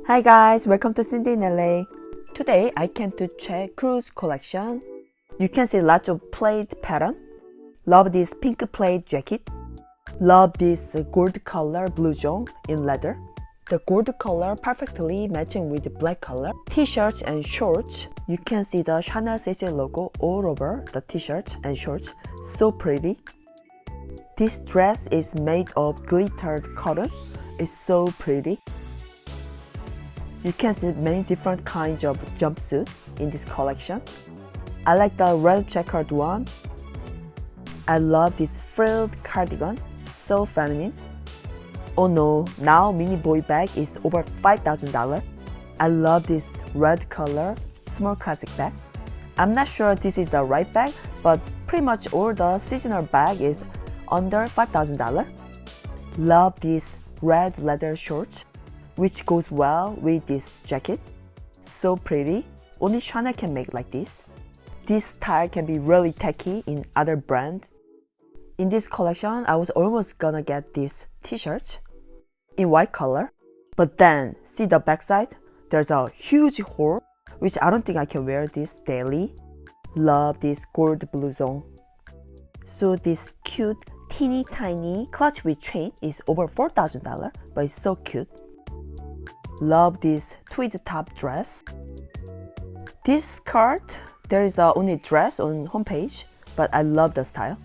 Hi guys, welcome to Cindy in LA. Today I came to check Cruise collection. You can see lots of plaid pattern. Love this pink plaid jacket. Love this gold color blouson in leather. The gold color perfectly matching with the black color. T-shirts and shorts. You can see the Chanel CC logo all over the t-shirts and shorts. So pretty. This dress is made of glittered cotton. It's so pretty. You can see many different kinds of jumpsuit in this collection. I like the red checkered one. I love this frilled cardigan, so feminine. Oh no, now mini boy bag is over $5,000. I love this red color small classic bag. I'm not sure this is the right bag, but pretty much all the seasonal bag is under $5,000. Love these red leather shorts, which goes well with this jacket. So pretty. Only Chanel can make like this. This style can be really tacky in other brands. In this collection, I was almost gonna get this t-shirt in white color. But then, see the backside? There's a huge hole, which I don't think I can wear this daily. Love this gold blouson. So this cute, teeny tiny clutch with chain is over $4,000, but it's so cute. Love this tweed top dress. This skirt, there is only dress on homepage, but I love the style.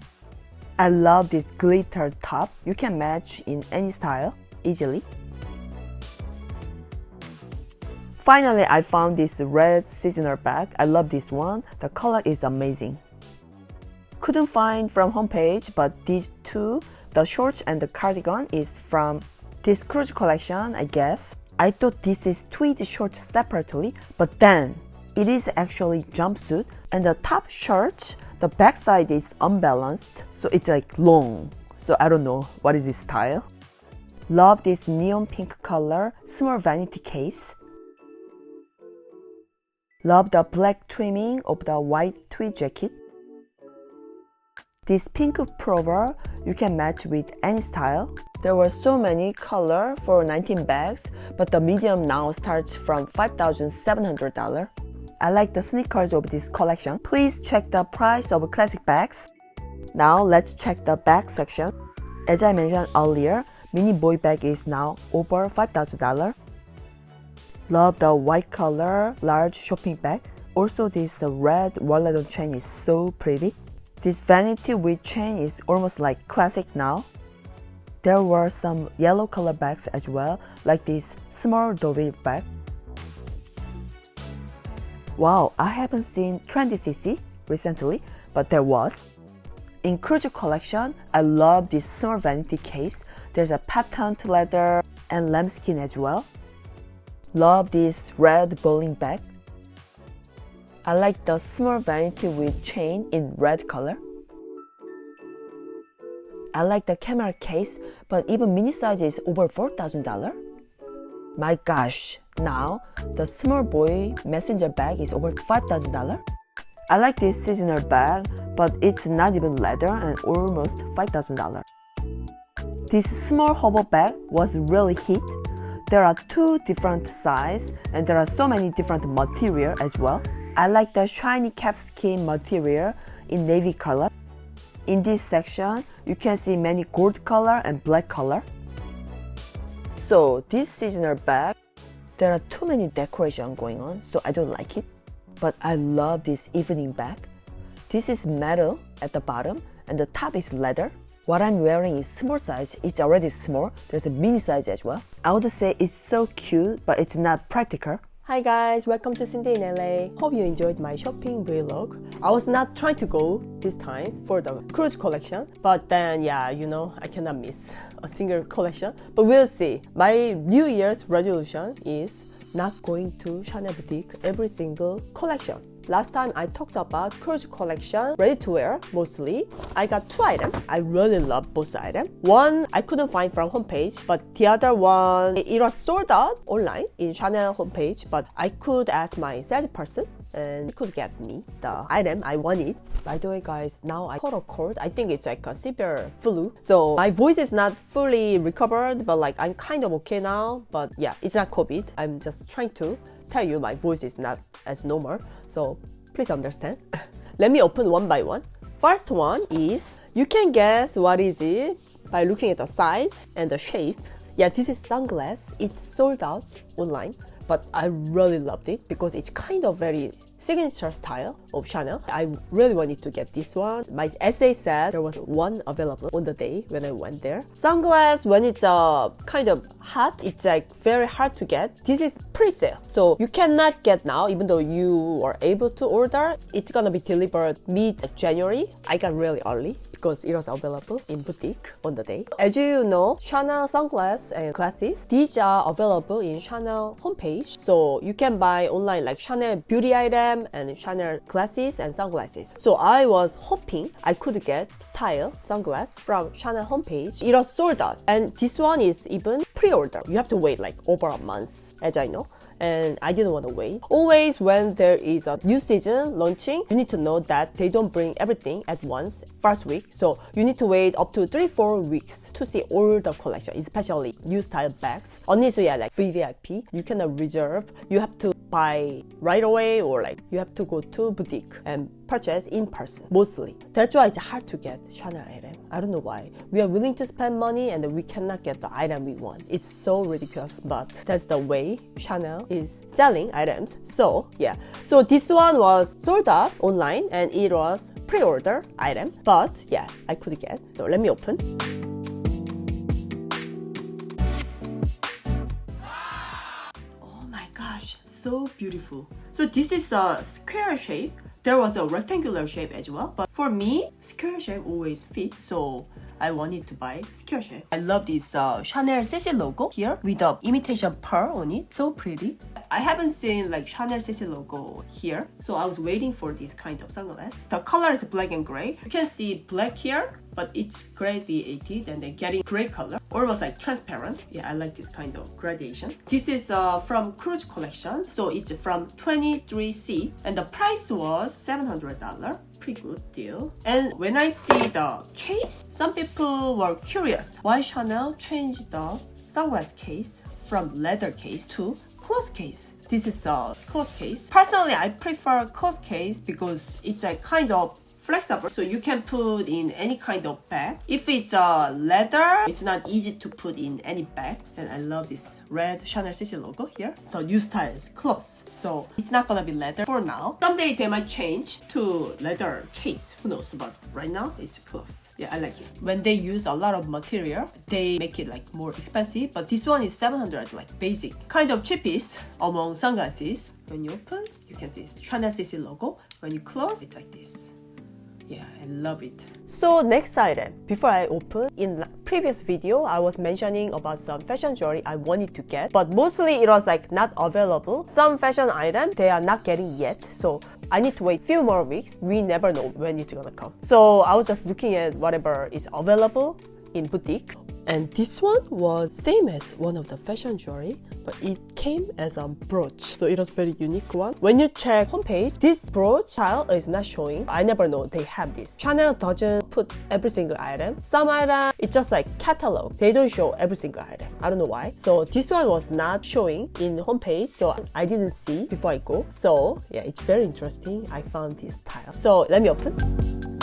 I love this glittered top. You can match in any style easily. Finally, I found this red seasonal bag. I love this one. The color is amazing. Couldn't find from homepage, but these two, the shorts and the cardigan, is from this Cruise collection, I guess. I thought this is tweed shorts separately, but then it is actually jumpsuit, and the top shirt, the backside is unbalanced, so it's like long. So I don't know what is this style. Love this neon pink color small vanity case. Love the black trimming of the white tweed jacket. This pink pullover you can match with any style. There were so many colors for 19 bags, but the medium now starts from $5,700. I like the sneakers of this collection. Please check the price of classic bags. Now let's check the bag section. As I mentioned earlier, mini boy bag is now over $5,000. Love the white color large shopping bag. Also this red wallet chain is so pretty. This vanity with chain is almost like classic now. There were some yellow color bags as well, like this small Dovey bag. Wow, I haven't seen Trendy CC recently, but there was. In Cruise collection, I love this small vanity case. There's a patent leather and lambskin as well. Love this red bowling bag. I like the small vanity with chain in red color. I like the camera case, but even mini size is over $4,000. My gosh, now the small boy messenger bag is over $5,000. I like this seasonal bag, but it's not even leather and almost $5,000. This small hobo bag was really hit. There are two different sizes and there are so many different material as well. I like the shiny calfskin material in navy color. In this section, you can see many gold color and black color. So this seasonal bag, there are too many decoration going on, so I don't like it. But I love this evening bag. This is metal at the bottom and the top is leather. What I'm wearing is small size. It's already small. There's a mini size as well. I would say it's so cute, but it's not practical. Hi guys, welcome to Cindy in LA. Hope you enjoyed my shopping vlog. I was not trying to go this time for the Cruise collection, but then yeah, you know, I cannot miss a single collection. But we'll see. My New Year's resolution is not going to Chanel boutique every single collection. Last time I talked about cruise collection, ready to wear mostly. I got 2 items. I really love both items. One I couldn't find from homepage, but the other one, it was sold out online in Chanel homepage, but I could ask my salesperson and he could get me the item I wanted. By the way, guys, now I caught a cold. I think it's like a severe flu. So my voice is not fully recovered, but like I'm kind of okay now. But yeah, it's not COVID. I'm just trying to tell you my voice is not as normal. So please understand. Let me open one by one. First one is, you can guess what is it by looking at the size and the shape. Yeah, this is sunglass. It's sold out online, but I really loved it because it's kind of very signature style of Chanel. I really wanted to get this one. My essay said there was one available on the day when I went there. Sunglass, when it's kind of hot, it's like very hard to get. This is pre-sale, so you cannot get now even though you are able to order. It's gonna be delivered mid-January. I got really early because it was available in boutique on the day. As you know, Chanel sunglasses and glasses, these are available in Chanel homepage. So you can buy online like Chanel beauty item and Chanel glasses and sunglasses. So I was hoping I could get style sunglasses from Chanel homepage. It was sold out. And this one is even pre-order. You have to wait like over a month, as I know. And I didn't want to wait. Always when there is a new season launching, you need to know that they don't bring everything at once first week. So you need to wait up to 3-4 weeks to see all the collection, especially new style bags. Unless you are like VVIP, you cannot reserve. You have to buy right away, or like you have to go to boutique and purchase in person mostly. That's why it's hard to get Chanel item. I don't know why. We are willing to spend money and we cannot get the item we want. It's so ridiculous, but that's the way Chanel is selling items. So yeah, so this one was sold out online and it was pre-order item, but yeah, I could get. So let me open. Oh my gosh, so beautiful. So this is a square shape. There was a rectangular shape as well, but for me, square shape always fit, so I wanted to buy square shape. I love this Chanel CC logo here with the imitation pearl on it. So pretty. I haven't seen like Chanel CC logo here, so I was waiting for this kind of sunglasses. The color is black and gray. You can see black here, but it's gradiated and then getting gray color, almost like transparent. Yeah, I like this kind of gradation. This is from Cruise collection, so it's from 23C, and the price was $700. Pretty good deal. And when I see the case, some people were curious why Chanel changed the sunglass case from leather case to cloth case. This is a cloth case. Personally, I prefer cloth case because it's a kind of flexible, so you can put in any kind of bag. If it's leather, it's not easy to put in any bag. And I love this red Chanel CC logo here. The new style is cloth, so it's not gonna be leather for now. Someday they might change to leather case, who knows, but right now it's cloth. Yeah, I like it. When they use a lot of material, they make it like more expensive, but this one is 700, like basic. Kind of cheapest among sunglasses. When you open, you can see it's Chanel CC logo. When you close, it's like this. Yeah, I love it. So next item, before I open, in previous video, I was mentioning about some fashion jewelry I wanted to get, but mostly it was like not available. Some fashion items, they are not getting yet. So I need to wait few more weeks. We never know when it's gonna come. So I was just looking at whatever is available in boutique. And this one was same as one of the fashion jewelry, but it came as a brooch. So it was very unique one. When you check homepage, this brooch style is not showing. I never know they have this. Chanel doesn't put every single item. Some item, it's just like catalog. They don't show every single item. I don't know why. So this one was not showing in homepage, so I didn't see before I go. So yeah, it's very interesting. I found this style. So let me open.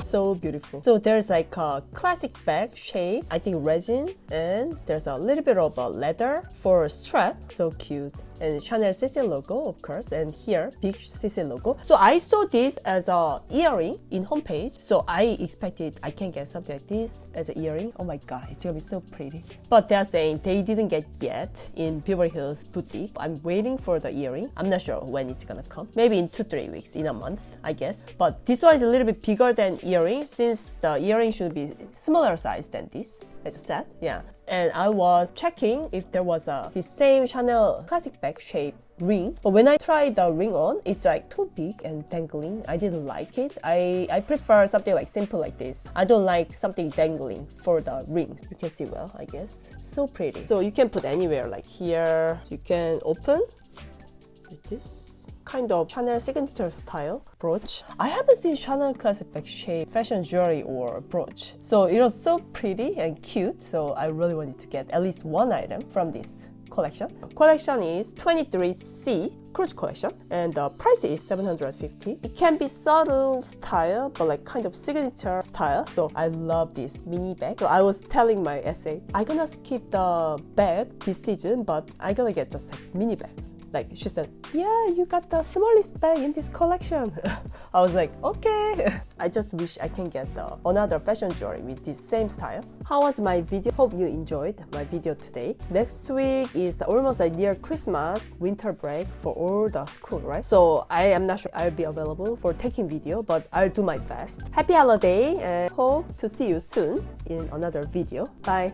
So beautiful. So there's like a classic bag shape, I think resin, and there's a little bit of a leather for a strap. So cute. And Chanel CC logo, of course, and here big CC logo. So I saw this as a earring in homepage, so I expected I can get something like this as an earring. Oh my god, it's gonna be so pretty. But they're saying they didn't get yet in Beverly Hills boutique. I'm waiting for the earring. I'm not sure when it's gonna come. Maybe in 2-3 weeks, in a month, I guess. But this one is a little bit bigger than earring, since the earring should be smaller size than this as a set. Yeah. and I was checking if there was the same Chanel classic bag shape ring, but when I tried the ring on, it's like too big and dangling. I didn't like it. I prefer something like simple like this. I don't like something dangling for the rings. You can see well, I guess. So pretty. So you can put anywhere, like here. You can open with this kind of Chanel signature style brooch. I haven't seen Chanel classic bag shape fashion jewelry or brooch, so it was so pretty and cute, so I really wanted to get at least one item from this collection. Collection is 23C Cruise collection, and the price is $750. It can be subtle style, but like kind of signature style. So I love this mini bag. So I was telling my essay, I'm gonna skip the bag this season, but I'm gonna get just like mini bag. Like she said, yeah, you got the smallest bag in this collection. I was like, okay. I just wish I can get another fashion jewelry with this same style. How was my video? Hope you enjoyed my video today. Next week is almost like near Christmas, winter break for all the school, right? So I am not sure I'll be available for taking video, but I'll do my best. Happy holiday and hope to see you soon in another video. Bye.